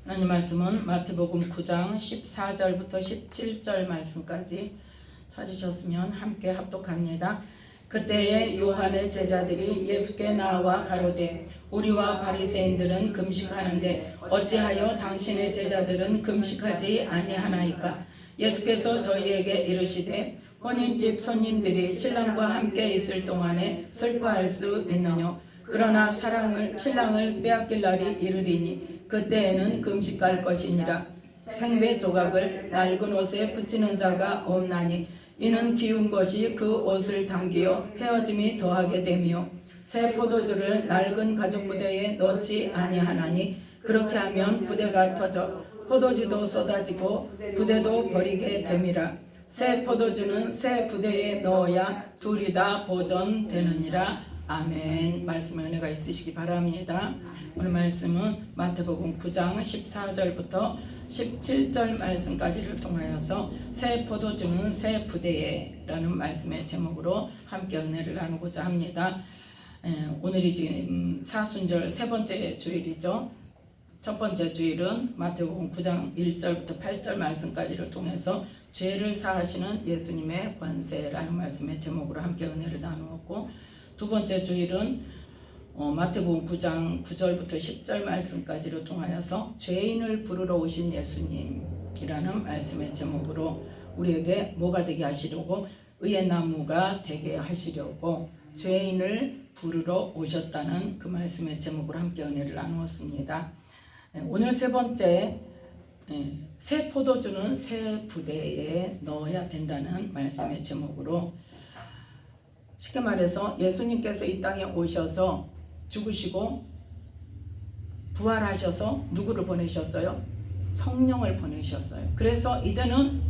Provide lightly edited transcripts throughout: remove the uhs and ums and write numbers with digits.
하나님 말씀은 마태복음 9장 14절부터 17절 말씀까지 찾으셨으면 함께 합독합니다. 그때에 요한의 제자들이 예수께 나와 가로되 우리와 바리새인들은 금식하는데 어찌하여 당신의 제자들은 금식하지 아니하나이까? 예수께서 저희에게 이르시되 혼인집 손님들이 신랑과 함께 있을 동안에 슬퍼할 수 있느뇨? 그러나 신랑을 빼앗길 날이 이르리니 그때에는 금식할 것이니라. 생배 조각을 낡은 옷에 붙이는 자가 없나니 이는 기운 것이 그 옷을 당기어 헤어짐이 더하게 되며 새 포도주를 낡은 가죽 부대에 넣지 아니하나니 그렇게 하면 부대가 터져 포도주도 쏟아지고 부대도 버리게 됨이라. 새 포도주는 새 부대에 넣어야 둘이 다 보존되느니라. 아멘. 말씀에 은혜가 있으시기 바랍니다. 오늘 말씀은 마태복음 9장 14절부터 17절 말씀까지를 통하여서 새 포도주는 새 부대에 라는 말씀의 제목으로 함께 은혜를 나누고자 합니다. 오늘이 지금 사순절 세 번째 주일이죠. 첫 번째 주일은 마태복음 9장 1절부터 8절 말씀까지를 통해서 죄를 사하시는 예수님의 권세라는 말씀의 제목으로 함께 은혜를 나누었고, 두 번째 주일은 마태복음 9장 9절부터 10절 말씀까지를 통하여서 죄인을 부르러 오신 예수님이라는 말씀의 제목으로 우리에게 뭐가 되게 하시려고? 의의 나무가 되게 하시려고 죄인을 부르러 오셨다는 그 말씀의 제목으로 함께 은혜를 나누었습니다. 오늘 세 번째, 새 포도주는 새 부대에 넣어야 된다는 말씀의 제목으로, 쉽게 말해서 예수님께서 이 땅에 오셔서 죽으시고 부활하셔서 누구를 보내셨어요? 성령을 보내셨어요. 그래서 이제는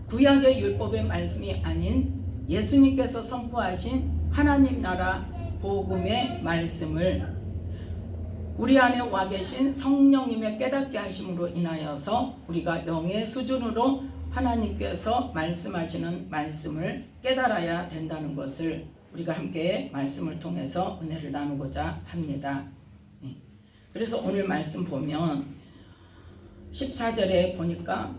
구약의 율법의 말씀이 아닌 예수님께서 선포하신 하나님 나라 복음의 말씀을 우리 안에 와 계신 성령님의 깨닫게 하심으로 인하여서 우리가 영의 수준으로 하나님께서 말씀하시는 말씀을 깨달아야 된다는 것을 우리가 함께 말씀을 통해서 은혜를 나누고자 합니다. 그래서 오늘 말씀 보면 14절에 보니까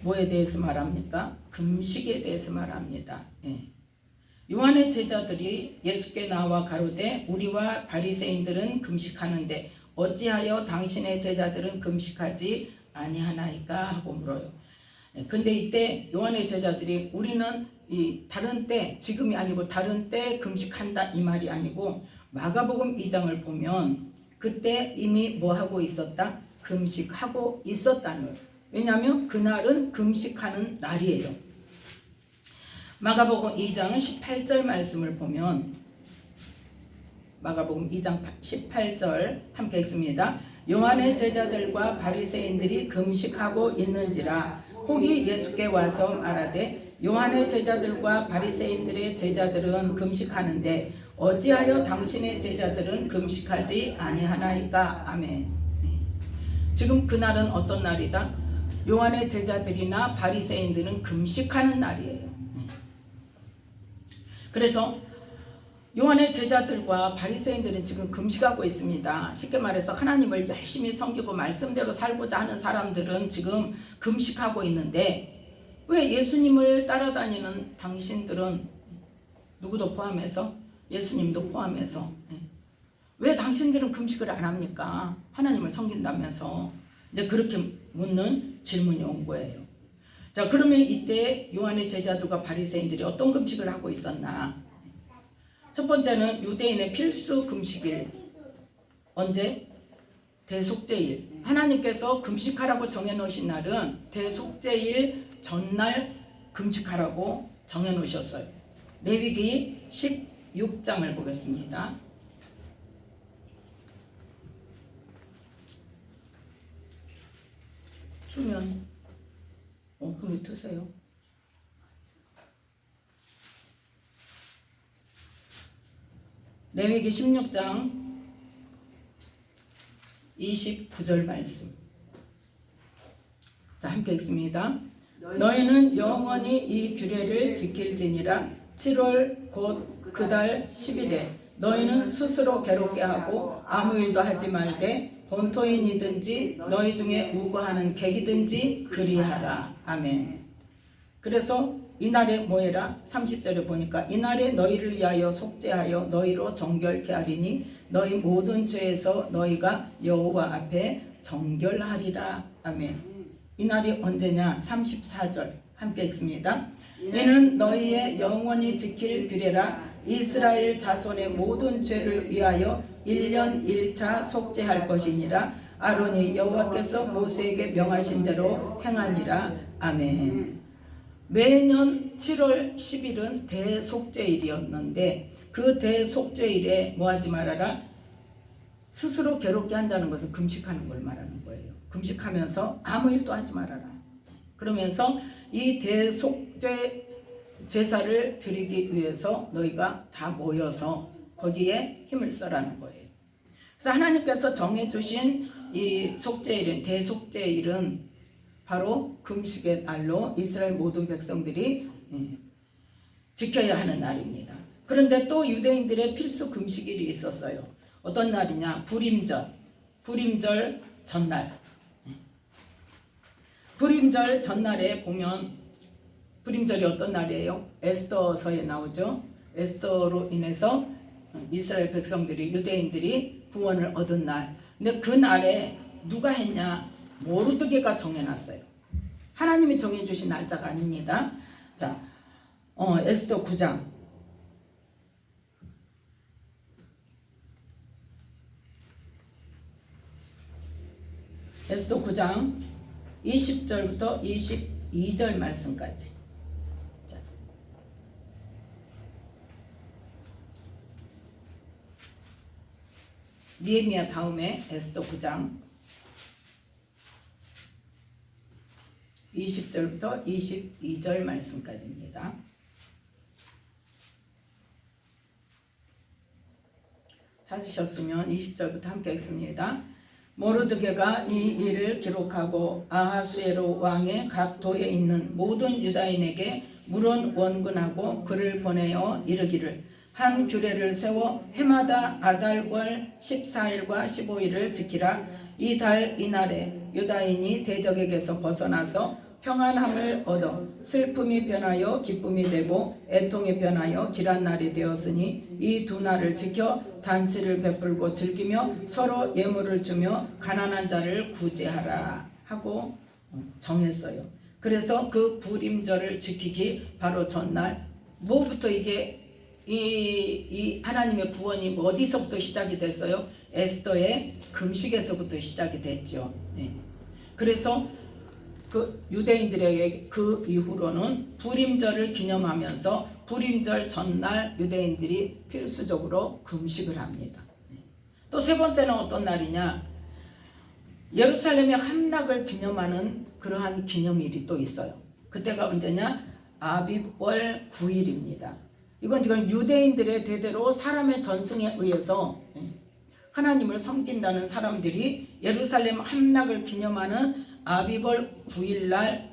뭐에 대해서 말합니까? 금식에 대해서 말합니다. 요한의 제자들이 예수께 나와 가로되 우리와 바리새인들은 금식하는데 어찌하여 당신의 제자들은 금식하지 아니하나이까 하고 물어요. 근데 이때 요한의 제자들이 우리는 이 다른 때, 지금이 아니고 다른 때 금식한다 이 말이 아니고, 마가복음 2장을 보면 그때 이미 뭐 하고 있었다? 금식하고 있었다는 거예요. 왜냐하면 그날은 금식하는 날이에요. 마가복음 2장 18절 말씀을 보면, 마가복음 2장 18절 함께 읽습니다. 요한의 제자들과 바리새인들이 금식하고 있는지라 혹이 예수께 와서 말하되 요한의 제자들과 바리새인들의 제자들은 금식하는데 어찌하여 당신의 제자들은 금식하지 아니하나이까? 아멘. 지금 그날은 어떤 날이다? 요한의 제자들이나 바리새인들은 금식하는 날이에요. 그래서 요한의 제자들과 바리새인들은 지금 금식하고 있습니다. 쉽게 말해서 하나님을 열심히 섬기고 말씀대로 살고자 하는 사람들은 지금 금식하고 있는데, 왜 예수님을 따라다니는 당신들은, 누구도 포함해서, 예수님도 포함해서, 왜 당신들은 금식을 안 합니까? 하나님을 섬긴다면서. 이제 그렇게 묻는 질문이 온 거예요. 자, 그러면 이때 요한의 제자들과 바리새인들이 어떤 금식을 하고 있었나? 첫 번째는 유대인의 필수 금식일. 언제? 대속죄일. 하나님께서 금식하라고 정해놓으신 날은 대속죄일 전날 금식하라고 정해놓으셨어요. 레위기 16장을 보겠습니다. 주면 그게 드세요. 레위기 16장 29절 말씀. 자, 함께 읽습니다. 너희는 영원히 이 규례를 지킬지니라. 7월 곧 그달 10일에 너희는 스스로 괴롭게 하고 아무 일도 하지 말되 본토인이든지 너희 중에 우거하는 객이든지 그리하라. 아멘. 그래서 이날에 뭐해라? 30절에 보니까 이날에 너희를 위하여 속죄하여 너희로 정결케 하리니 너희 모든 죄에서 너희가 여호와 앞에 정결하리라. 아멘. 이날이 언제냐? 34절 함께 읽습니다. 이는 너희의 영원히 지킬 규례라. 이스라엘 자손의 모든 죄를 위하여 1년 1차 속죄할 것이니라. 아론이 여호와께서 모세에게 명하신 대로 행하니라. 아멘. 매년 7월 10일은 대속죄일이었는데 그 대속죄일에 뭐하지 말아라? 스스로 괴롭게 한다는 것은 금식하는 걸 말하는 거예요. 금식하면서 아무 일도 하지 말아라. 그러면서 이 대속죄 제사를 드리기 위해서 너희가 다 모여서 거기에 힘을 써라는 거예요. 그래서 하나님께서 정해주신 이 속죄일은, 대속죄일은 바로 금식의 날로 이스라엘 모든 백성들이 지켜야 하는 날입니다. 그런데 또 유대인들의 필수 금식일이 있었어요. 어떤 날이냐? 불임절 전날. 불임절 전날에 보면 불임절이 어떤 날이에요? 에스더서에 나오죠. 에스더로 인해서 이스라엘 백성들이, 유대인들이 구원을 얻은 날. 근데 그 날에 누가 했냐? 모르드게가 정해놨어요. 하나님이 정해주신 날짜가 아닙니다. 자, 에스더 9장. 에스더 9장 20절부터 22절 말씀까지. 자. 니에미야 다음에 에스더 9장 20절부터 22절 말씀까지입니다. 찾으셨으면 20절부터 함께 읽습니다. 모르드게가 이 일을 기록하고 아하수에로 왕의 각 도에 있는 모든 유다인에게 물은 원군하고 글을 보내어 이르기를 한 규례를 세워 해마다 아달월 14일과 15일을 지키라. 이 달 이날에 유다인이 대적에게서 벗어나서 평안함을 얻어 슬픔이 변하여 기쁨이 되고 애통이 변하여 길한 날이 되었으니 이 두 날을 지켜 잔치를 베풀고 즐기며 서로 예물을 주며 가난한 자를 구제하라 하고 정했어요. 그래서 그 불임절을 지키기 바로 전날 뭐부터 이게 이 하나님의 구원이 어디서부터 시작이 됐어요? 에스더의 금식에서부터 시작이 됐죠. 네. 그래서 그 유대인들에게 그 이후로는 불임절을 기념하면서 불임절 전날 유대인들이 필수적으로 금식을 합니다. 네. 또 세 번째는 어떤 날이냐? 예루살렘의 함락을 기념하는 그러한 기념일이 또 있어요. 그때가 언제냐? 아비월 9일입니다. 이건 지금 유대인들의 대대로 사람의 전승에 의해서 하나님을 섬긴다는 사람들이 예루살렘 함락을 기념하는 아비벌 9일날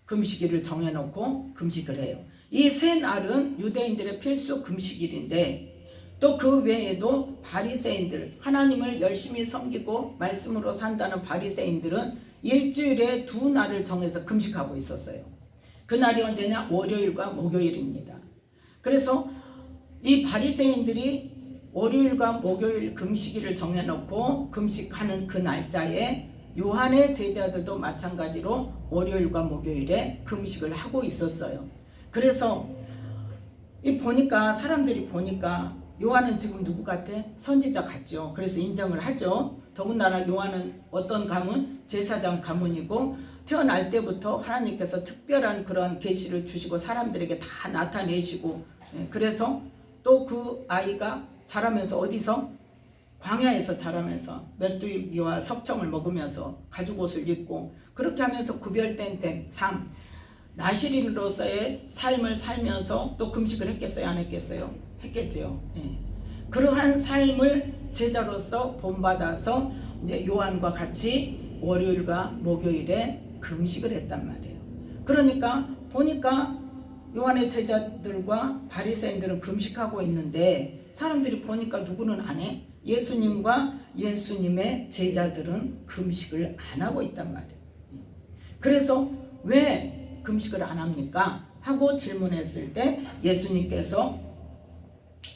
금식일을 정해놓고 금식을 해요. 이 세 날은 유대인들의 필수 금식일인데 또 그 외에도 바리새인들, 하나님을 열심히 섬기고 말씀으로 산다는 바리새인들은 일주일에 두 날을 정해서 금식하고 있었어요. 그 날이 언제냐? 월요일과 목요일입니다. 그래서 이 바리새인들이 월요일과 목요일 금식일을 정해놓고 금식하는 그 날짜에 요한의 제자들도 마찬가지로 월요일과 목요일에 금식을 하고 있었어요. 그래서 보니까 사람들이 보니까 요한은 지금 누구 같아? 선지자 같죠. 그래서 인정을 하죠. 더군다나 요한은 어떤 가문? 제사장 가문이고 태어날 때부터 하나님께서 특별한 그런 계시를 주시고 사람들에게 다 나타내시고 그래서 또 그 아이가 자라면서 어디서? 광야에서 자라면서 메뚜기와 석청을 먹으면서 가죽옷을 입고 그렇게 하면서 구별된 삶, 나시린으로서의 삶을 살면서 또 금식을 했겠어요? 안 했겠어요? 했겠죠. 그러한 삶을 제자로서 본받아서 이제 요한과 같이 월요일과 목요일에 금식을 했단 말이에요. 그러니까 보니까 요한의 제자들과 바리새인들은 금식하고 있는데 사람들이 보니까 누구는 안 해? 예수님과 예수님의 제자들은 금식을 안 하고 있단 말이에요. 그래서 왜 금식을 안 합니까? 하고 질문했을 때 예수님께서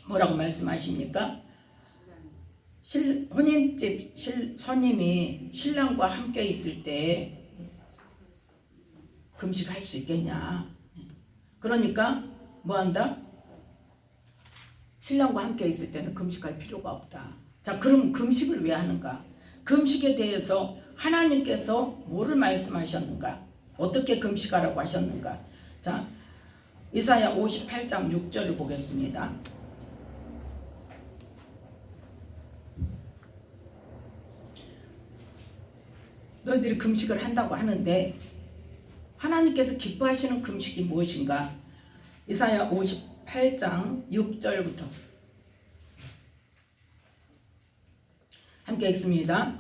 뭐라고 말씀하십니까? 혼인집 손님이 신랑과 함께 있을 때 금식할 수 있겠냐? 그러니까 뭐 한다? 신랑과 함께 있을 때는 금식할 필요가 없다. 자, 그럼 금식을 왜 하는가? 금식에 대해서 하나님께서 뭐를 말씀하셨는가? 어떻게 금식하라고 하셨는가? 자, 이사야 58장 6절을 보겠습니다. 너희들이 금식을 한다고 하는데 하나님께서 기뻐하시는 금식이 무엇인가? 이사야 58장 6절부터 함께 읽습니다.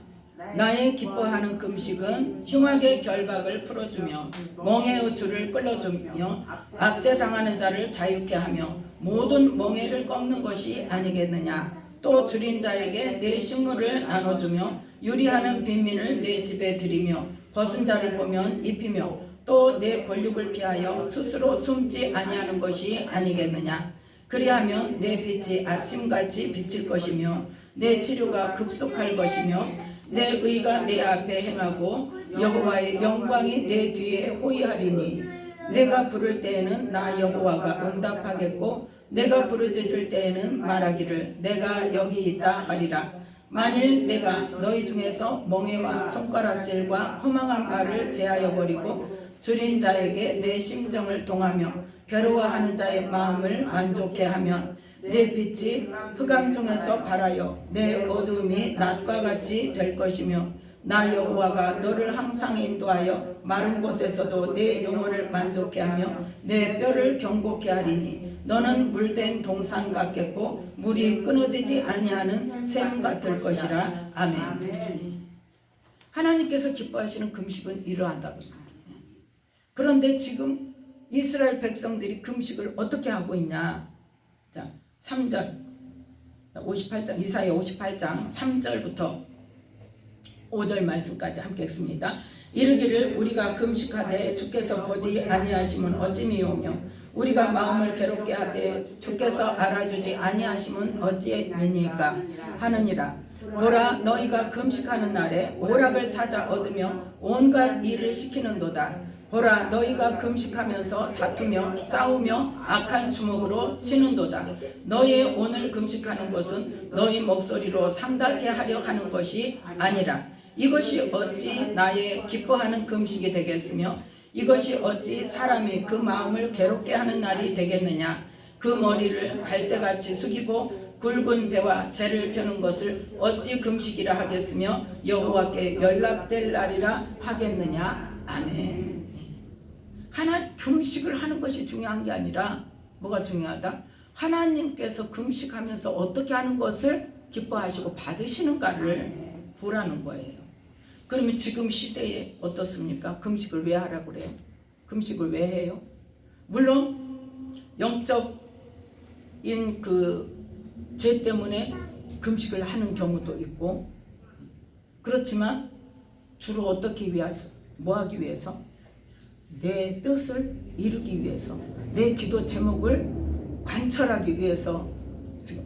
나의 기뻐하는 금식은 흉악의 결박을 풀어주며 멍에의 줄을 끌어주며 압제당하는 자를 자유케 하며 모든 멍에를 꺾는 것이 아니겠느냐. 또 줄인 자에게 내 식물을 나눠주며 유리하는 빈민을 내 집에 들이며 벗은 자를 보면 입히며 또 내 권력을 피하여 스스로 숨지 아니하는 것이 아니겠느냐. 그리하면 내 빛이 아침같이 비칠 것이며 내 치료가 급속할 것이며 내 의가 내 앞에 행하고 여호와의 영광이 내 뒤에 호위하리니 내가 부를 때에는 나 여호와가 응답하겠고 내가 부르짖을 때에는 말하기를 내가 여기 있다 하리라. 만일 내가 너희 중에서 멍에와 손가락질과 허망한 말을 제하여 버리고 줄인 자에게 내 심정을 동하며 괴로워하는 자의 마음을 만족해 하면 내 빛이 흑암 중에서 발하여 내 어두움이 낮과 같이 될 것이며 나 여호와가 너를 항상 인도하여 마른 곳에서도 내 영혼을 만족해 하며 내 뼈를 경고케 하리니 너는 물된 동산 같겠고 물이 끊어지지 아니하는 샘 같을 것이라. 아멘. 하나님께서 기뻐하시는 금식은 이러한다고. 그런데 지금 이스라엘 백성들이 금식을 어떻게 하고 있냐? 자, 3절 58장 이사야 58장 3절부터 5절 말씀까지 함께 읽습니다. 이르기를 우리가 금식하되 주께서 보지 아니하심은 어찌미오며 우리가 마음을 괴롭게 하되 주께서 알아주지 아니하심은 어찌미니까 하느니라. 보라, 너희가 금식하는 날에 오락을 찾아 얻으며 온갖 일을 시키는도다. 보라, 너희가 금식하면서 다투며 싸우며 악한 주먹으로 치는도다. 너희 오늘 금식하는 것은 너희 목소리로 상달게 하려 하는 것이 아니라 이것이 어찌 나의 기뻐하는 금식이 되겠으며 이것이 어찌 사람이 그 마음을 괴롭게 하는 날이 되겠느냐. 그 머리를 갈대같이 숙이고 굵은 배와 재를 펴는 것을 어찌 금식이라 하겠으며 여호와께 연락될 날이라 하겠느냐. 아멘. 금식을 하는 것이 중요한 게 아니라 뭐가 중요하다? 하나님께서 금식하면서 어떻게 하는 것을 기뻐하시고 받으시는가를 보라는 거예요. 그러면 지금 시대에 어떻습니까? 금식을 왜 하라고 그래요? 금식을 왜 해요? 물론 영적인 그 죄 때문에 금식을 하는 경우도 있고 그렇지만 주로 어떻게 위해서? 뭐 하기 위해서? 내 뜻을 이루기 위해서, 내 기도 제목을 관철하기 위해서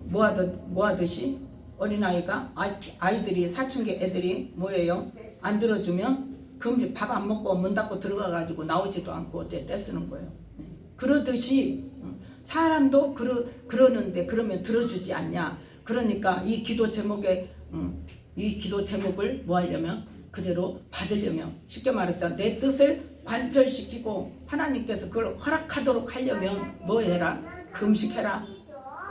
뭐 하듯이 어린아이가 아이들이 사춘기 애들이 뭐예요? 안 들어주면 밥 안 먹고 문 닫고 들어가가지고 나오지도 않고 어째 떼쓰는 거예요. 그러듯이 사람도 그러는데 그러면 들어주지 않냐. 그러니까 이 기도 제목을 뭐 하려면 그대로 받으려면 쉽게 말해서 내 뜻을 관철시키고 하나님께서 그걸 허락하도록 하려면 뭐 해라? 금식해라.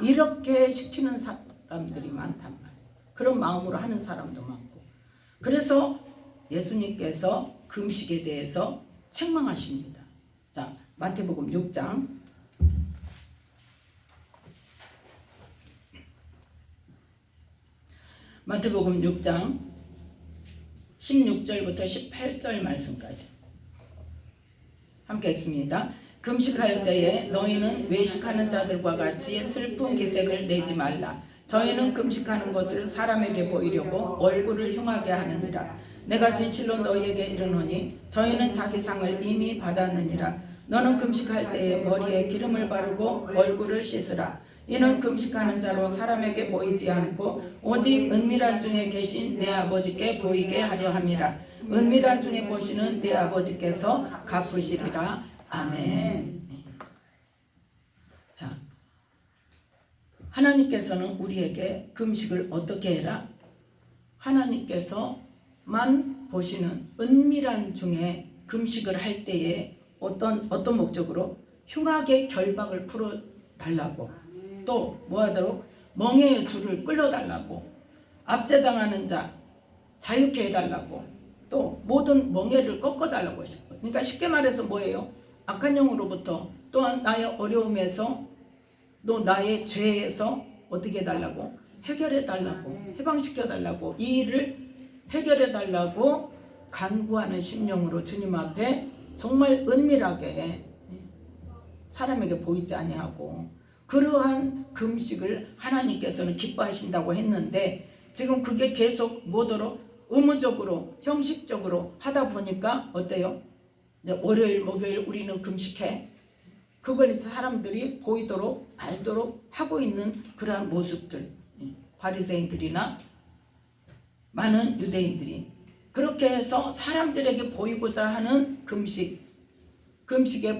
이렇게 시키는 사람들이 많단 말이에요. 그런 마음으로 하는 사람도 많고. 그래서 예수님께서 금식에 대해서 책망하십니다. 자, 마태복음 6장 마태복음 6장 16절부터 18절 말씀까지 함께 읽습니다. 금식할 때에 너희는 외식하는 자들과 같이 슬픈 기색을 내지 말라. 저희는 금식하는 것을 사람에게 보이려고 얼굴을 흉하게 하느니라. 내가 진실로 너희에게 이르노니 저희는 자기 상을 이미 받았느니라. 너는 금식할 때에 머리에 기름을 바르고 얼굴을 씻으라. 이는 금식하는 자로 사람에게 보이지 않고 오직 은밀한 중에 계신 내 아버지께 보이게 하려 함이라. 은밀한 중에 보시는 내 아버지께서 갚으시리라. 아멘. 자, 하나님께서는 우리에게 금식을 어떻게 해라? 하나님께서만 보시는 은밀한 중에 금식을 할 때에 어떤 목적으로 흉악의 결박을 풀어 달라고, 또 뭐하도록 멍에의 줄을 끌어달라고, 압제당하는 자 자유케 해달라고, 또 모든 멍에를 꺾어달라고 하시고, 그러니까 쉽게 말해서 뭐예요? 악한 영으로부터, 또한 나의 어려움에서, 또 나의 죄에서 어떻게 해달라고? 해결해달라고, 해방시켜달라고, 이 일을 해결해달라고 간구하는 심령으로 주님 앞에 정말 은밀하게 사람에게 보이지 아니하고, 그러한 금식을 하나님께서는 기뻐하신다고 했는데, 지금 그게 계속 뭐더러 의무적으로 형식적으로 하다 보니까 어때요? 이제 월요일 목요일 우리는 금식해, 그걸 이제 사람들이 보이도록 알도록 하고 있는 그러한 모습들, 바리새인들이나 많은 유대인들이 그렇게 해서 사람들에게 보이고자 하는 금식의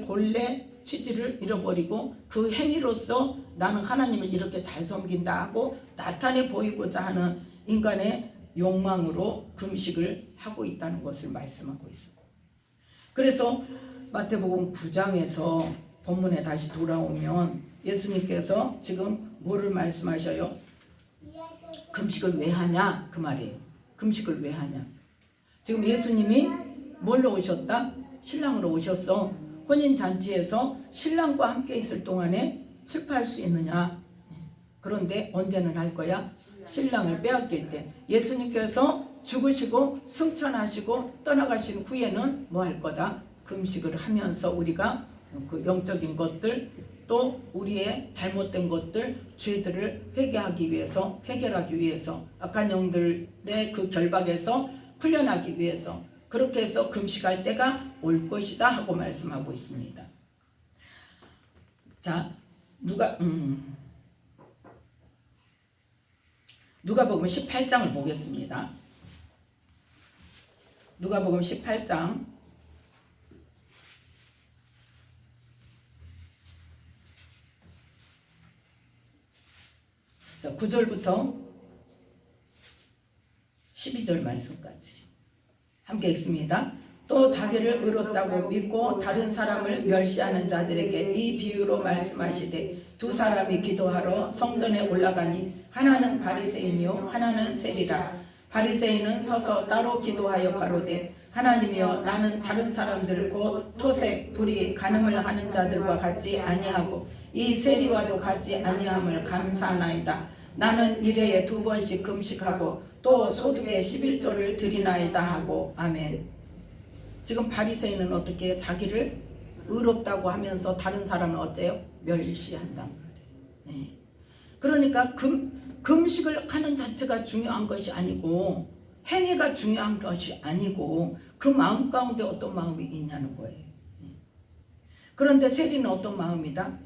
본래 취지를 잃어버리고 그 행위로서 나는 하나님을 이렇게 잘 섬긴다 하고 나타내 보이고자 하는 인간의 욕망으로 금식을 하고 있다는 것을 말씀하고 있습니다. 그래서 마태복음 9장에서 본문에 다시 돌아오면 예수님께서 지금 뭐를 말씀하셔요? 금식을 왜 하냐? 그 말이에요. 금식을 왜 하냐? 지금 예수님이 뭘로 오셨다? 신랑으로 오셨어. 혼인잔치에서 신랑과 함께 있을 동안에 슬퍼할 수 있느냐? 그런데 언제는 할 거야? 신랑을 빼앗길 때. 예수님께서 죽으시고 승천하시고 떠나가신 후에는 뭐 할 거다? 금식을 하면서 우리가 그 영적인 것들, 또 우리의 잘못된 것들, 죄들을 회개하기 위해서, 해결하기 위해서, 악한 영들의 그 결박에서 풀려나기 위해서 그렇게 해서 금식할 때가 올 것이다 하고 말씀하고 있습니다. 자, 누가복음 18장을 보겠습니다. 누가복음 18장 9절부터 12절 말씀까지 함께 읽습니다. 또 자기를 의롭다고 믿고 다른 사람을 멸시하는 자들에게 이 비유로 말씀하시되 두 사람이 기도하러 성전에 올라가니 하나는 바리새인이요 하나는 세리라. 바리새인은 서서 따로 기도하여 가로되 하나님이여 나는 다른 사람들 곧 토색, 불의, 간음을 하는 자들과 같지 아니하고 이 세리와도 같지 아니함을 감사하나이다. 나는 일회에 2번씩 금식하고 또 소득의 11조를 드리나이다 하고. 아멘. 지금 바리새인은 어떻게 자기를 의롭다고 하면서 다른 사람은 어때요? 멸시한단 말이에요. 네. 그러니까 금식을 하는 자체가 중요한 것이 아니고 행위가 중요한 것이 아니고 그 마음 가운데 어떤 마음이 있냐는 거예요. 네. 그런데 세리는 어떤 마음이다?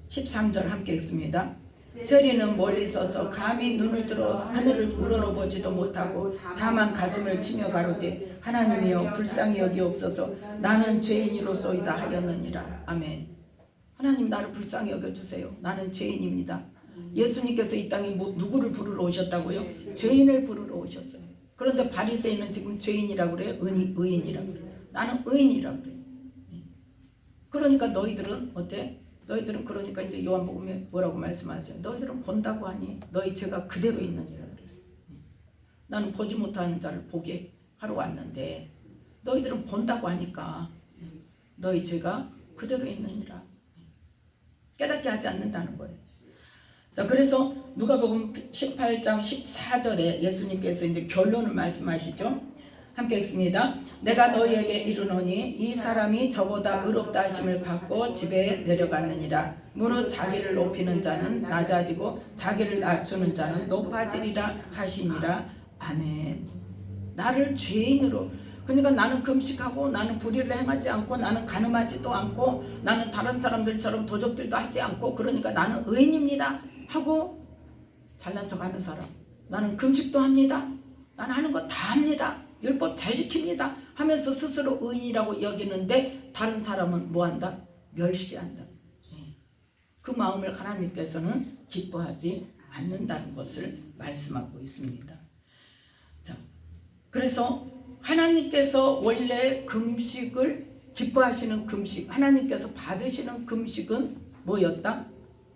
13절 함께 읽습니다. 세리는 멀리 서서 감히 눈을 들어 하늘을 우러러보지도 못하고 다만 가슴을 치며 가로되 하나님이여 불쌍히 여기옵소서 나는 죄인이로소이다 하였느니라. 아멘. 하나님 나를 불쌍히 여겨주세요. 나는 죄인입니다. 예수님께서 이 땅에 누구를 부르러 오셨다고요? 죄인을 부르러 오셨어요. 그런데 바리새인은 지금 죄인이라고 그래요? 의인이라고 그래요? 나는 의인이라고 그래요. 그러니까 너희들은 어때? 너희들은 그러니까 이제 요한복음에 뭐라고 말씀하세요? 너희들은 본다고 하니 너희 죄가 그대로 있느니라 그랬어요. 나는 보지 못하는 자를 보게 하러 왔는데 너희들은 본다고 하니까 너희 죄가 그대로 있느니라. 깨닫게 하지 않는다는 거예요. 자, 그래서 누가복음 18장 14절에 예수님께서 이제 결론을 말씀하시죠. 함께 읽습니다. 내가 너희에게 이르노니 이 사람이 저보다 의롭다 하심을 받고 집에 내려갔느니라. 무릇 자기를 높이는 자는 낮아지고 자기를 낮추는 자는 높아지리라 하시니라. 아멘. 나를 죄인으로, 그러니까 나는 금식하고 나는 불의를 행하지 않고 나는 간음하지도 않고 나는 다른 사람들처럼 도적질도 하지 않고 그러니까 나는 의인입니다 하고 잘난 척하는 사람, 나는 금식도 합니다, 나는 하는 거 다 합니다, 율법 잘 지킵니다 하면서 스스로 의인이라고 여기는데 다른 사람은 뭐한다? 멸시한다. 그 마음을 하나님께서는 기뻐하지 않는다는 것을 말씀하고 있습니다. 자, 그래서 하나님께서 원래 금식을 기뻐하시는 금식, 하나님께서 받으시는 금식은 뭐였다?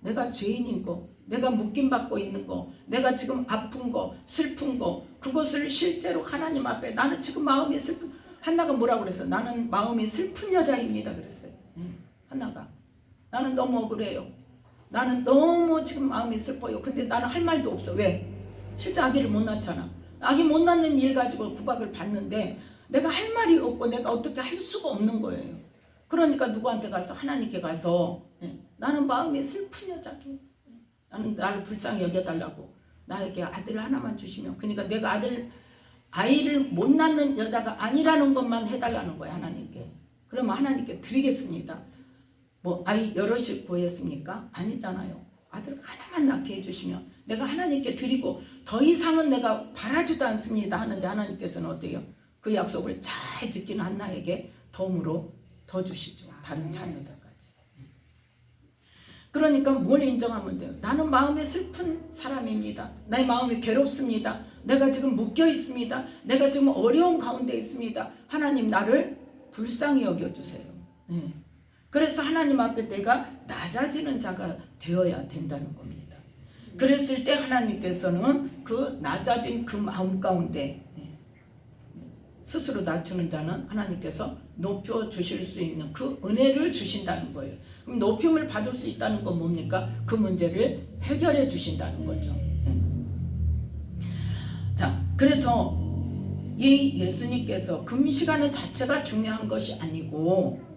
내가 죄인인 거, 내가 묶임받고 있는 거, 내가 지금 아픈 거, 슬픈 거, 그것을 실제로 하나님 앞에, 나는 지금 마음이 슬픈, 한나가 뭐라고 그랬어? 나는 마음이 슬픈 여자입니다 그랬어요. 한나가 나는 너무 억울해요, 나는 너무 지금 마음이 슬퍼요. 근데 나는 할 말도 없어. 왜? 실제 아기를 못 낳잖아. 아기 못 낳는 일 가지고 구박을 받는데 내가 할 말이 없고 내가 어떻게 할 수가 없는 거예요. 그러니까 누구한테 가서? 하나님께 가서 나는 마음이 슬픈 여자도, 나는 나를 불쌍히 여겨달라고, 나에게 아들 하나만 주시면, 그러니까 내가 아이를 못 낳는 여자가 아니라는 것만 해달라는 거예요 하나님께. 그러면 하나님께 드리겠습니다. 뭐 아이 여럿이 구했습니까? 아니잖아요. 아들 하나만 낳게 해주시면 내가 하나님께 드리고 더 이상은 내가 바라지도 않습니다 하는데 하나님께서는 어때요? 그 약속을 잘 지키는 한나에게 덤으로 더 주시죠. 다른 자녀들까지. 그러니까 뭘 인정하면 돼요? 나는 마음이 슬픈 사람입니다. 내 마음이 괴롭습니다. 내가 지금 묶여 있습니다. 내가 지금 어려운 가운데 있습니다. 하나님 나를 불쌍히 여겨주세요. 그래서 하나님 앞에 내가 낮아지는 자가 되어야 된다는 겁니다. 그랬을 때 하나님께서는 그 낮아진 그 마음 가운데 스스로 낮추는 자는 하나님께서 높여주실 수 있는 그 은혜를 주신다는 거예요. 그럼 높임을 받을 수 있다는 건 뭡니까? 그 문제를 해결해 주신다는 거죠. 자, 그래서 이 예수님께서 금식하는 자체가 중요한 것이 아니고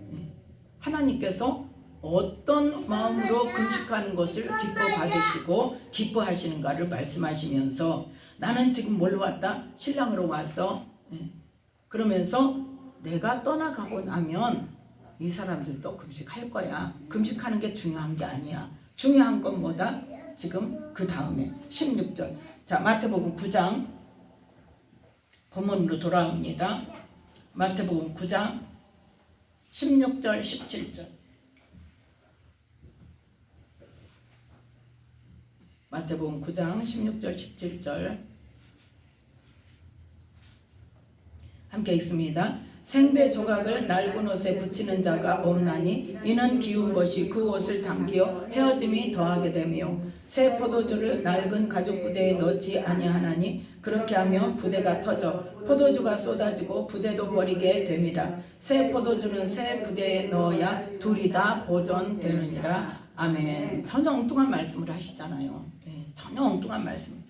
하나님께서 어떤 마음으로 금식하는 것을 기뻐 받으시고 기뻐하시는가를 말씀하시면서 나는 지금 뭘로 왔다? 신랑으로 왔어. 그러면서 내가 떠나가고 나면 이 사람들도 금식할 거야. 금식하는 게 중요한 게 아니야. 중요한 건 뭐다? 지금 그 다음에 16절. 자, 마태복음 9장 본문으로 돌아옵니다. 마태복음 9장 16절 17절. 마태복음 9장 16절 17절 함께 읽습니다. 생배 조각을 낡은 옷에 붙이는 자가 없나니 이는 기운 것이 그 옷을 당기어 헤어짐이 더하게 되며 새 포도주를 낡은 가죽 부대에 넣지 아니하나니 그렇게 하면 부대가 터져 포도주가 쏟아지고 부대도 버리게 됨이라. 새 포도주는 새 부대에 넣어야 둘이 다 보존되느니라. 아멘. 전혀 엉뚱한 말씀을 하시잖아요. 전혀 엉뚱한 말씀.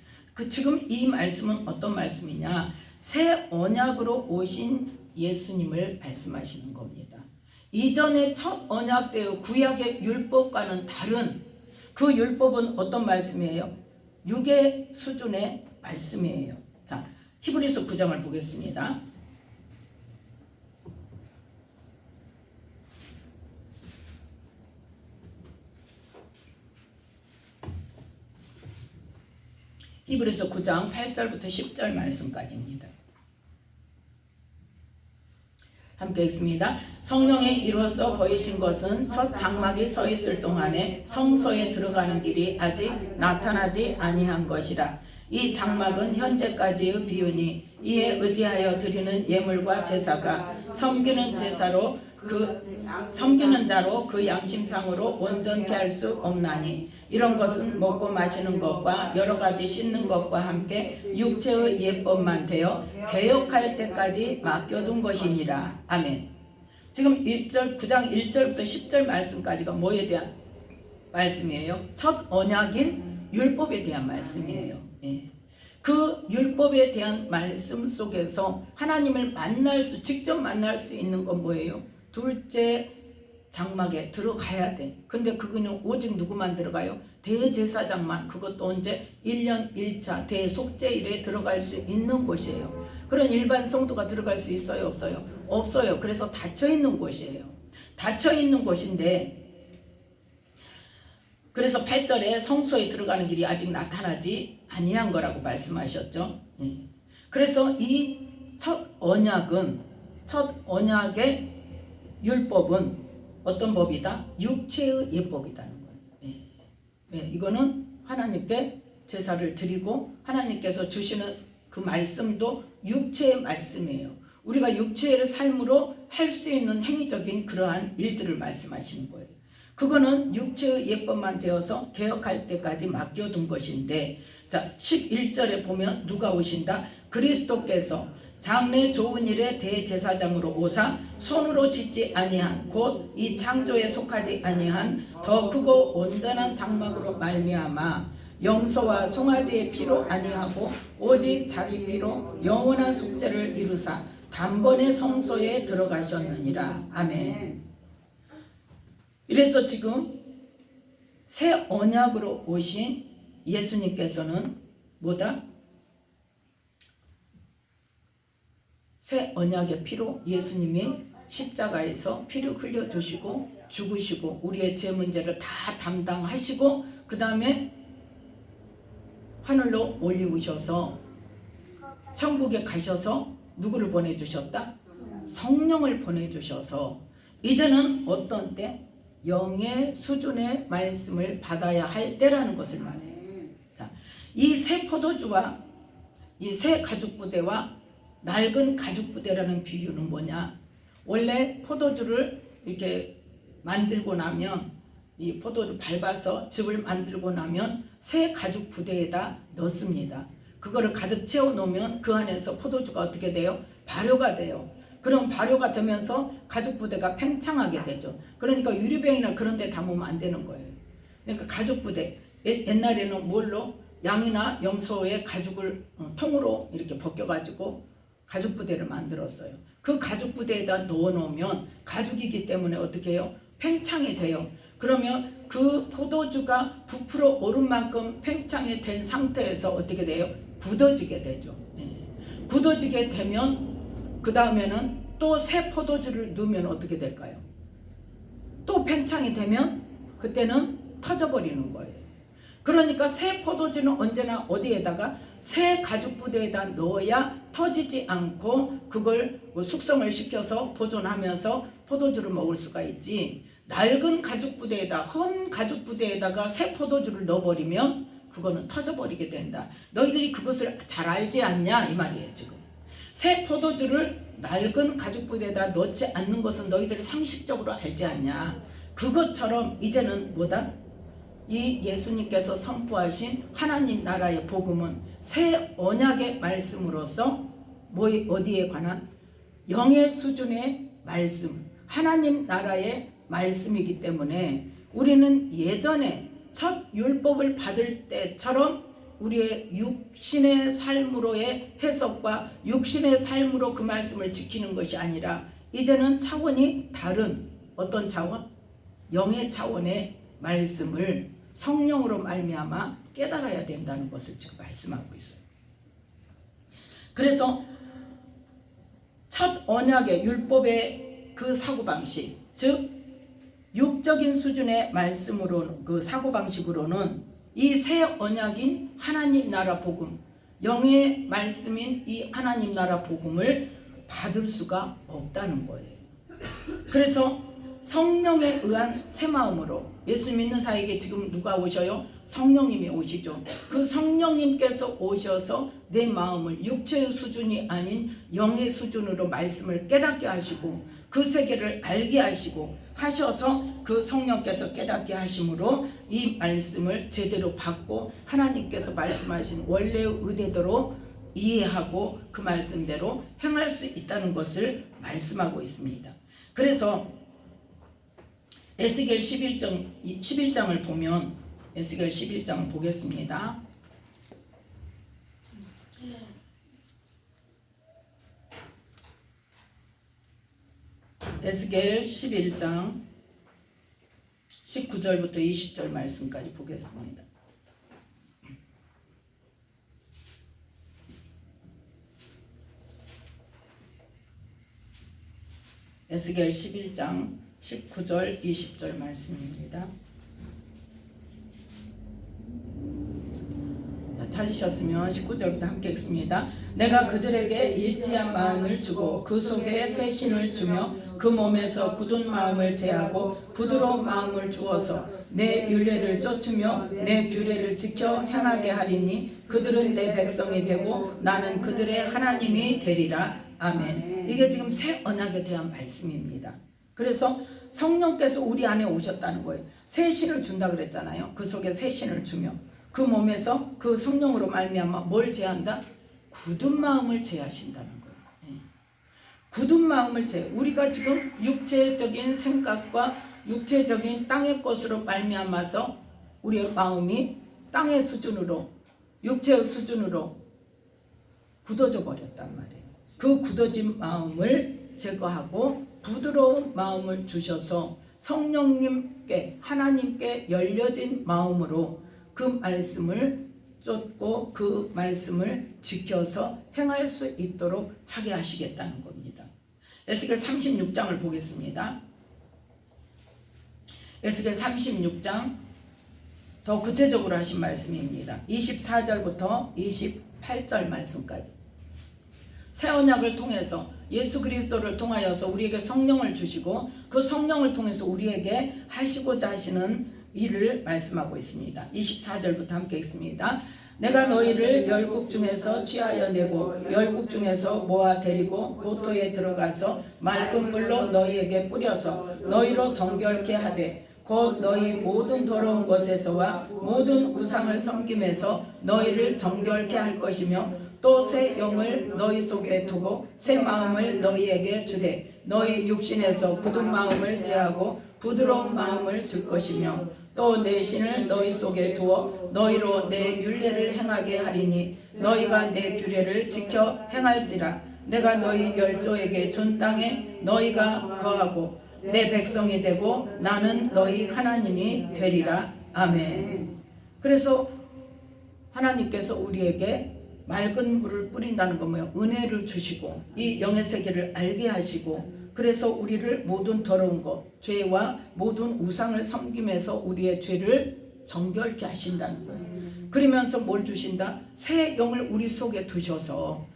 지금 이 말씀은 어떤 말씀이냐? 새 언약으로 오신 예수님을 말씀하시는 겁니다. 이전의 첫 언약 때의 구약의 율법과는 다른 그 율법은 어떤 말씀이에요? 육의 수준의 말씀이에요. 자, 히브리서 9장을 보겠습니다. 히브리서 9장 8절부터 10절 말씀까지입니다. 함께 읽습니다. 성령의 이로써 보이신 것은 첫 장막이 서 있을 동안에 성소에 들어가는 길이 아직 나타나지 아니한 것이라. 이 장막은 현재까지의 비유니 이에 의지하여 드리는 예물과 제사가 섬기는 제사로 섬기는 자로 그 양심상으로 온전케 할 수 없나니 이런 것은 먹고 마시는 것과 여러 가지 씻는 것과 함께 육체의 예법만 되어 개혁할 때까지 맡겨둔 것이니라. 아멘. 지금 9장 1절부터 10절 말씀까지가 뭐에 대한 말씀이에요? 첫 언약인 율법에 대한 말씀이에요. 그 율법에 대한 말씀 속에서 하나님을 직접 만날 수 있는 건 뭐예요? 둘째 장막에 들어가야 돼. 근데 그거는 오직 누구만 들어가요? 대제사장만. 그것도 언제? 1년 1차 대속죄일에 들어갈 수 있는 곳이에요. 그런 일반 성도가 들어갈 수 있어요? 없어요? 없어요. 그래서 닫혀있는 곳이에요. 닫혀있는 곳인데, 그래서 8절에 성소에 들어가는 길이 아직 나타나지 아니한 거라고 말씀하셨죠. 그래서 이 첫 언약의 율법은 어떤 법이다? 육체의 예법이라는 거예요. 이거는 하나님께 제사를 드리고 하나님께서 주시는 그 말씀도 육체의 말씀이에요. 우리가 육체의 삶으로 할 수 있는 행위적인 그러한 일들을 말씀하시는 거예요. 그거는 육체의 예법만 되어서 개혁할 때까지 맡겨둔 것인데, 자 11절에 보면 누가 오신다? 그리스도께서 장래 좋은 일의 대제사장으로 오사 손으로 짓지 아니한 곧 이 창조에 속하지 아니한 더 크고 온전한 장막으로 말미암아 염소와 송아지의 피로 아니하고 오직 자기 피로 영원한 속죄를 이루사 단번에 성소에 들어가셨느니라. 아멘. 이래서 지금 새 언약으로 오신 예수님께서는 뭐다? 새 언약의 피로 예수님이 십자가에서 피를 흘려주시고 죽으시고 우리의 죄 문제를 다 담당하시고 그 다음에 하늘로 올리우셔서 천국에 가셔서 누구를 보내주셨다? 성령을 보내주셔서 이제는 어떤 때? 영의 수준의 말씀을 받아야 할 때라는 것을 말해요. 자, 이 새 포도주와 이 새 가죽 부대와 낡은 가죽 부대라는 비유는 뭐냐? 원래 포도주를 이렇게 만들고 나면 이 포도를 밟아서 즙을 만들고 나면 새 가죽 부대에다 넣습니다. 그거를 가득 채워 놓으면 그 안에서 포도주가 어떻게 돼요? 발효가 돼요. 그럼 발효가 되면서 가죽 부대가 팽창하게 되죠. 그러니까 유리병이나 그런 데 담으면 안 되는 거예요. 그러니까 가죽 부대, 옛날에는 뭘로? 양이나 염소의 가죽을 통으로 이렇게 벗겨가지고 가죽 부대를 만들었어요. 그 가죽 부대에다 넣어 놓으면 가죽이기 때문에 어떻게 해요? 팽창이 돼요. 그러면 그 포도주가 부풀어 오른 만큼 팽창이 된 상태에서 어떻게 돼요? 굳어지게 되죠. 굳어지게 되면 그 다음에는 또 새 포도주를 넣으면 어떻게 될까요? 또 팽창이 되면 그때는 터져버리는 거예요. 그러니까 새 포도주는 언제나 어디에다가? 새 가죽 부대에다 넣어야 터지지 않고 그걸 숙성을 시켜서 보존하면서 포도주를 먹을 수가 있지, 낡은 가죽 부대에다, 헌 가죽 부대에다가 새 포도주를 넣어버리면 그거는 터져버리게 된다. 너희들이 그것을 잘 알지 않냐 이 말이에요. 지금 새 포도주를 낡은 가죽 부대에다 넣지 않는 것은 너희들이 상식적으로 알지 않냐. 그것처럼 이제는 뭐다? 이 예수님께서 선포하신 하나님 나라의 복음은 새 언약의 말씀으로서 어디에 관한? 영의 수준의 말씀, 하나님 나라의 말씀이기 때문에 우리는 예전에 첫 율법을 받을 때처럼 우리의 육신의 삶으로의 해석과 육신의 삶으로 그 말씀을 지키는 것이 아니라 이제는 차원이 다른 어떤 차원? 영의 차원의 말씀을 성령으로 말미암아 깨달아야 된다는 것을 지금 말씀하고 있어요. 그래서 첫 언약의 율법의 그 사고방식, 즉 육적인 수준의 말씀으로 그 사고방식으로는 이 새 언약인 하나님 나라 복음, 영의 말씀인 이 하나님 나라 복음을 받을 수가 없다는 거예요. 그래서 성령에 의한 새 마음으로 예수 믿는 사이에 지금 누가 오셔요? 성령님이 오시죠. 그 성령님께서 오셔서 내 마음을 육체의 수준이 아닌 영의 수준으로 말씀을 깨닫게 하시고 그 세계를 알게 하시고 하셔서 그 성령께서 깨닫게 하심으로 이 말씀을 제대로 받고 하나님께서 말씀하신 원래의 의대대로 이해하고 그 말씀대로 행할 수 있다는 것을 말씀하고 있습니다. 그래서 에스겔 11장을 보면 에스겔 11장 보겠습니다. 에스겔 11장 19절부터 20절 말씀까지 보겠습니다. 에스겔 11장 19절 20절 말씀입니다. 찾으셨으면 19절부터 함께 읽습니다. 내가 그들에게 일지한 마음을 주고 그 속에 새 신을 주며 그 몸에서 굳은 마음을 제하고 부드러운 마음을 주어서 내 율례를 쫓으며 내 규례를 지켜 행하게 하리니 그들은 내 백성이 되고 나는 그들의 하나님이 되리라. 아멘. 이게 지금 새 언약에 대한 말씀입니다. 그래서 성령께서 우리 안에 오셨다는 거예요. 새 신을 준다 그랬잖아요. 그 속에 새 신을 주며 그 몸에서 그 성령으로 말미암아 뭘 제한다? 굳은 마음을 제하신다는 거예요. 굳은 마음을 우리가 지금 육체적인 생각과 육체적인 땅의 것으로 말미암아서 우리의 마음이 땅의 수준으로 육체의 수준으로 굳어져 버렸단 말이에요. 그 굳어진 마음을 제거하고 부드러운 마음을 주셔서 성령님께 하나님께 열려진 마음으로 그 말씀을 쫓고 그 말씀을 지켜서 행할 수 있도록 하게 하시겠다는 겁니다. 에스겔 36장을 보겠습니다. 에스겔 36장 더 구체적으로 하신 말씀입니다. 24절부터 28절 말씀까지. 새 언약을 통해서 예수 그리스도를 통하여서 우리에게 성령을 주시고 그 성령을 통해서 우리에게 하시고자 하시는 일을 말씀하고 있습니다. 24절부터 함께 읽습니다. 내가 너희를 열국 중에서 취하여 내고 열국 중에서 모아 데리고 고토에 들어가서 맑은 물로 너희에게 뿌려서 너희로 정결케 하되 곧 너희 모든 더러운 것에서와 모든 우상을 섬김에서 너희를 정결케 할 것이며 또 새 영을 너희 속에 두고 새 마음을 너희에게 주되 너희 육신에서 굳은 마음을 제하고 부드러운 마음을 줄 것이며 또 내 신을 너희 속에 두어 너희로 내 율례를 행하게 하리니 너희가 내 규례를 지켜 행할지라. 내가 너희 열조에게 준 땅에 너희가 거하고 내 백성이 되고 나는 너희 하나님이 되리라. 아멘. 그래서 하나님께서 우리에게 맑은 물을 뿌린다는 건 뭐예요? 은혜를 주시고 이 영의 세계를 알게 하시고 그래서 우리를 모든 더러운 것, 죄와 모든 우상을 섬김에서 우리의 죄를 정결케 하신다는 거예요. 그러면서 뭘 주신다? 새 영을 우리 속에 두셔서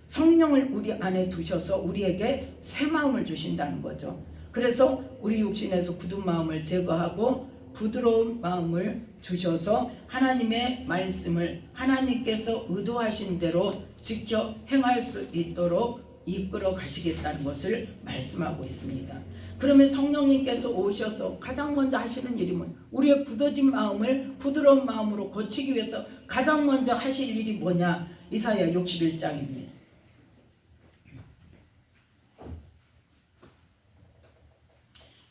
성령을 우리 안에 두셔서 우리에게 새 마음을 주신다는 거죠. 그래서 우리 육신에서 굳은 마음을 제거하고 부드러운 마음을 주셔서 하나님의 말씀을 하나님께서 의도하신 대로 지켜 행할 수 있도록 이끌어 가시겠다는 것을 말씀하고 있습니다. 그러면 성령님께서 오셔서 가장 먼저 하시는 일이 뭐냐? 우리의 굳어진 마음을 부드러운 마음으로 고치기 위해서 가장 먼저 하실 일이 뭐냐? 이사야 61장입니다.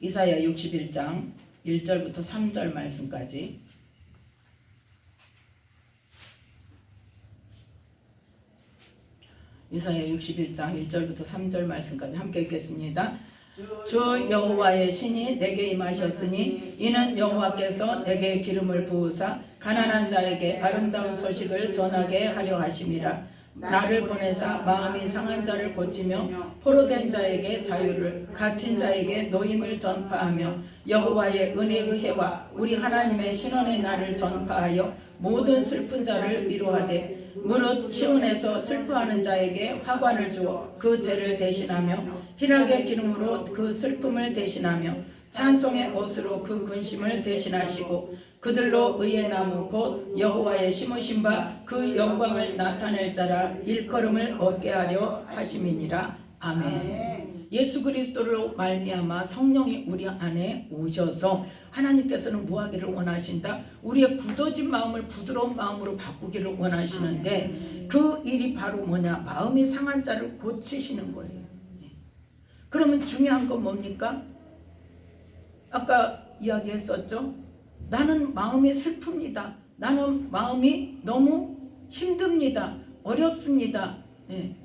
이사야 61장 1절부터 3절 말씀까지. 이사야 61장 1절부터 3절 말씀까지 함께 읽겠습니다. 주 여호와의 신이 내게 임하셨으니 이는 여호와께서 내게 기름을 부으사 가난한 자에게 아름다운 소식을 전하게 하려 하심이라. 나를 보내사 마음이 상한 자를 고치며 포로된 자에게 자유를 갇힌 자에게 노임을 전파하며 여호와의 은혜의 해와 우리 하나님의 신원의 날을 전파하여 모든 슬픈 자를 위로하되 무릇 시온에서 슬퍼하는 자에게 화관을 주어 그 죄를 대신하며 희락의 기름으로 그 슬픔을 대신하며 찬송의 옷으로 그 근심을 대신하시고 그들로 의의 나무 곧 여호와의 심으신 바 그 영광을 나타낼 자라 일컬음을 얻게 하려 하심이니라. 아멘. 예수 그리스도로 말미암아 성령이 우리 안에 오셔서 하나님께서는 뭐 하기를 원하신다? 우리의 굳어진 마음을 부드러운 마음으로 바꾸기를 원하시는데 그 일이 바로 뭐냐? 마음이 상한 자를 고치시는 거예요. 그러면 중요한 건 뭡니까? 아까 이야기했었죠? 나는 마음이 슬픕니다. 나는 마음이 너무 힘듭니다. 어렵습니다.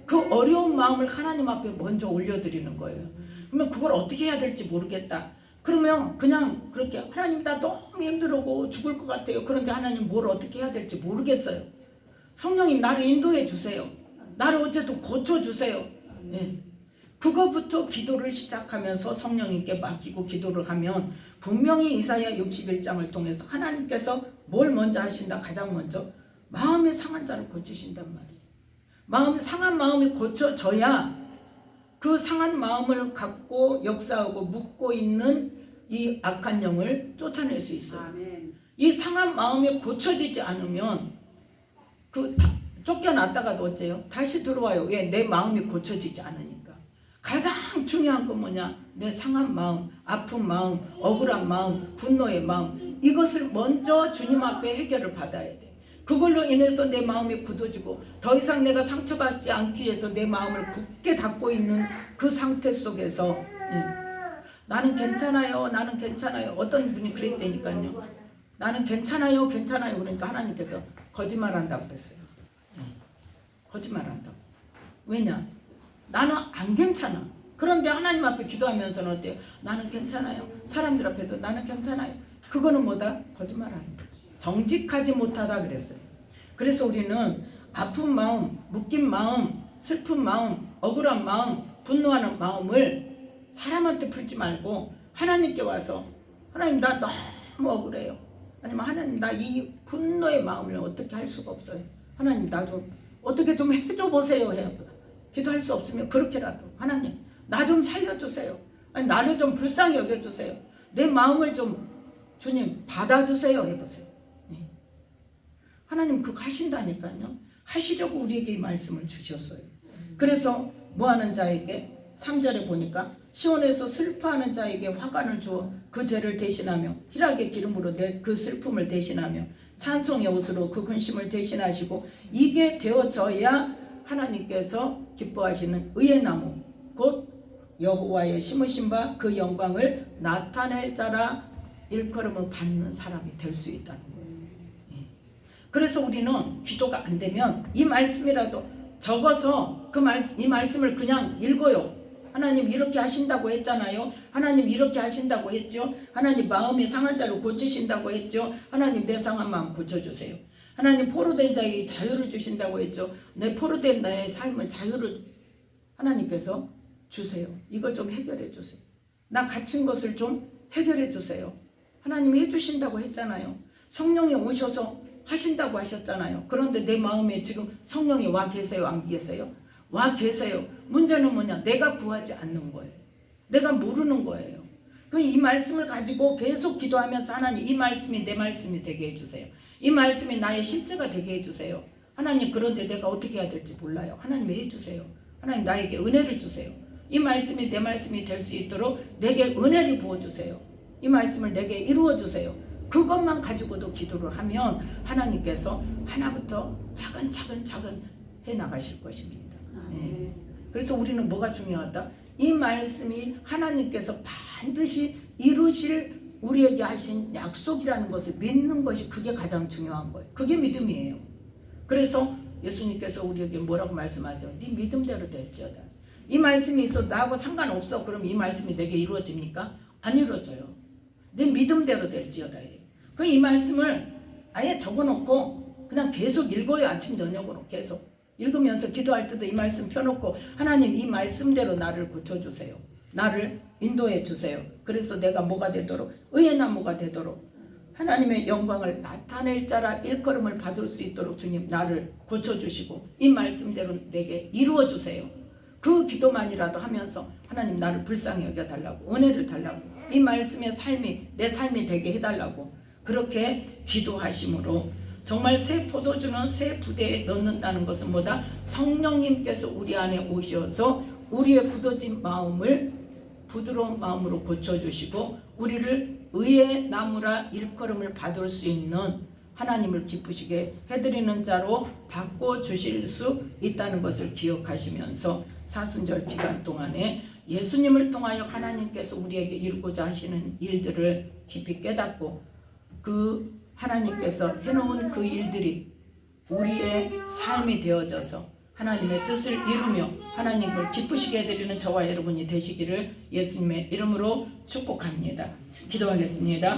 그 어려운 마음을 하나님 앞에 먼저 올려드리는 거예요. 그러면 그걸 어떻게 해야 될지 모르겠다. 그러면 그냥 그렇게 하나님 나 너무 힘들고 죽을 것 같아요. 그런데 하나님 뭘 어떻게 해야 될지 모르겠어요. 성령님 나를 인도해 주세요. 나를 어쨌든 고쳐주세요. 네. 그거부터 기도를 시작하면서 성령님께 맡기고 기도를 하면 분명히 이사야 61장을 통해서 하나님께서 뭘 먼저 하신다. 가장 먼저 마음의 상한 자를 고치신단 말이에요. 마음 상한 마음이 고쳐져야 그 상한 마음을 갖고 역사하고 묵고 있는 이 악한 영을 쫓아낼 수 있어요. 아멘. 이 상한 마음이 고쳐지지 않으면 쫓겨났다가도 어째요? 다시 들어와요. 왜? 내 마음이 고쳐지지 않으니까. 가장 중요한 건 뭐냐? 내 상한 마음, 아픈 마음, 억울한 마음, 분노의 마음, 이것을 먼저 주님 앞에 해결을 받아야 돼. 그걸로 인해서 내 마음이 굳어지고 더 이상 내가 상처받지 않기 위해서 내 마음을 굳게 닫고 있는 그 상태 속에서 나는 괜찮아요. 나는 괜찮아요. 어떤 분이 그랬다니까요. 나는 괜찮아요. 괜찮아요. 그러니까 하나님께서 거짓말한다고 그랬어요. 거짓말한다고. 왜냐? 나는 안 괜찮아. 그런데 하나님 앞에 기도하면서는 어때요? 나는 괜찮아요. 사람들 앞에도 나는 괜찮아요. 그거는 뭐다? 거짓말하는 거죠. 정직하지 못하다 그랬어요. 그래서 우리는 아픈 마음, 묶인 마음, 슬픈 마음, 억울한 마음, 분노하는 마음을 사람한테 풀지 말고 하나님께 와서 하나님 나 너무 억울해요. 아니면 하나님 나 이 분노의 마음을 어떻게 할 수가 없어요. 하나님 나 좀 어떻게 좀 해줘 보세요. 기도할 수 없으면 그렇게라도 하나님 나 좀 살려주세요. 아니 나를 좀 불쌍히 여겨주세요. 내 마음을 좀 주님 받아주세요 해보세요. 네. 하나님 그거 하신다니까요. 하시려고 우리에게 이 말씀을 주셨어요. 그래서 뭐하는 자에게 3절에 보니까 시온에서 슬퍼하는 자에게 화관을 주어 그 죄를 대신하며 희락의 기름으로 내 그 슬픔을 대신하며 찬송의 옷으로 그 근심을 대신하시고 이게 되어져야 하나님께서 기뻐하시는 의의 나무 곧 여호와의 심으신 바 그 영광을 나타낼 자라 일컬음을 받는 사람이 될 수 있다는 거예요. 그래서 우리는 기도가 안 되면 이 말씀이라도 적어서 이 말씀을 그냥 읽어요. 하나님 이렇게 하신다고 했잖아요. 하나님 이렇게 하신다고 했죠. 하나님 마음이 상한 자를 고치신다고 했죠. 하나님 내 상한 마음 고쳐주세요. 하나님 포로된 자에게 자유를 주신다고 했죠. 내 포로된 나의 삶을 자유를 하나님께서 주세요. 이걸 좀 해결해 주세요. 나 갇힌 것을 좀 해결해 주세요. 하나님이 해주신다고 했잖아요. 성령이 오셔서 하신다고 하셨잖아요. 그런데 내 마음에 지금 성령이 와 계세요? 안 계세요? 와 계세요. 문제는 뭐냐? 내가 구하지 않는 거예요. 내가 모르는 거예요. 그럼 이 말씀을 가지고 계속 기도하면서 하나님 이 말씀이 내 말씀이 되게 해주세요. 이 말씀이 나의 실제가 되게 해주세요. 하나님 그런데 내가 어떻게 해야 될지 몰라요. 하나님 해주세요. 하나님 나에게 은혜를 주세요. 이 말씀이 내 말씀이 될 수 있도록 내게 은혜를 부어주세요. 이 말씀을 내게 이루어주세요. 그것만 가지고도 기도를 하면 하나님께서 하나부터 차근차근 해나가실 것입니다. 네. 그래서 우리는 뭐가 중요하다? 이 말씀이 하나님께서 반드시 이루실 우리에게 하신 약속이라는 것을 믿는 것이 그게 가장 중요한 거예요. 그게 믿음이에요. 그래서 예수님께서 우리에게 뭐라고 말씀하세요? 네 믿음대로 될지어다. 이 말씀이 있어 나하고 상관없어. 그럼 이 말씀이 내게 이루어집니까? 안 이루어져요. 내 믿음대로 될지어다. 그 이 말씀을 아예 적어놓고 그냥 계속 읽어요. 아침 저녁으로 계속 읽으면서 기도할 때도 이 말씀 펴놓고 하나님 이 말씀대로 나를 고쳐주세요. 나를 인도해 주세요. 그래서 내가 뭐가 되도록 의의 나무가 되도록 하나님의 영광을 나타낼 자라 일컬음을 받을 수 있도록 주님 나를 고쳐주시고 이 말씀대로 내게 이루어주세요. 그 기도만이라도 하면서 하나님 나를 불쌍히 여겨달라고 은혜를 달라고 이 말씀의 삶이 내 삶이 되게 해달라고 그렇게 기도하심으로 정말 새 포도주는 새 부대에 넣는다는 것은 뭐다? 성령님께서 우리 안에 오셔서 우리의 굳어진 마음을 부드러운 마음으로 고쳐주시고 우리를 의의 나무라 일컬음을 받을 수 있는 하나님을 기쁘시게 해드리는 자로 바꿔주실 수 있다는 것을 기억하시면서 사순절 기간 동안에 예수님을 통하여 하나님께서 우리에게 이루고자 하시는 일들을 깊이 깨닫고 그 하나님께서 해놓은 그 일들이 우리의 삶이 되어져서 하나님의 뜻을 이루며 하나님을 기쁘시게 해드리는 저와 여러분이 되시기를 예수님의 이름으로 축복합니다. 기도하겠습니다.